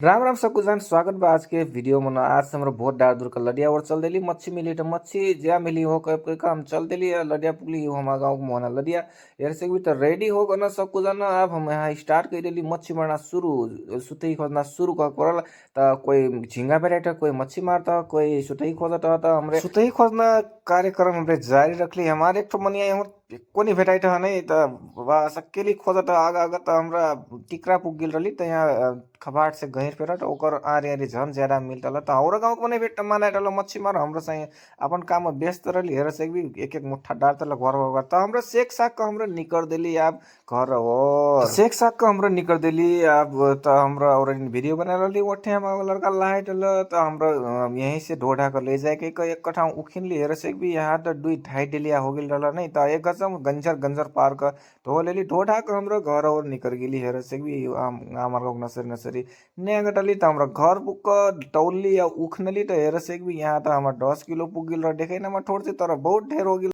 राम राम सबको जान स्वागत बा आज के वीडियो में। आज से हमरा बहुत डार दूर का लडिया और चल देली मच्छी मिली तो मच्छी ज्या मिली हो कह काम चल देली लडिया पुगली हो हमारा गाँव मोहना लडिया यार से भी तो रेडी हो गना सबको जाना। अब हम यहाँ स्टार्ट कर देली मच्छी मारना शुरू सुतई खोजना शुरू कर करल। तो कोई झींगा बेटा कोई मच्छी मारता कोई सुतई खोजता था हमरे सुतई खोजना कार्यक्रम हमरे जारी रखली। हमारे एक तो मनिया यहाँ कोनी भेटाई था नहीं तो बस अकेली खोजता आगा आगा तो हमरा टिकरा पुग गेल रही तो यहाँ खबाट से गहिर फेरत ओकर आरी आरी झन ज्यादा मिलता था। और गाँव को नहीं भेट माना डालो मच्छी मारो हमरो सही अपन काम में व्यस्त रही हेर से भी एक एक मुठ्ठा डालता घर होगा तो हमरा सेक साक का हमरा निकल देली अब घर और सेक साक का हमरा निकल देली अब तो हमरा और वीडियो बना रही ओठे हम लड़का लाइट तो हमरा यहीं से ढोढ़ा कर ले जाए के एक कठा उखिन ली हेर से भी यहाँ तो 2-2.5 डेलिया हो गल रहा नहीं तो एक गजम गंजर गंजर पार का तो ले ली ढोढ़ा का हमरा घर और निकल गेली हेर से भी हमारे नसरी नसरी ने गटली तो हमरा घर बुक टौली या उखनली तो हेर से भी यहाँ तो हमार 10 किलो पुगिल रहा देखे ना थोड़ से तरह बहुत ढेर हो गई।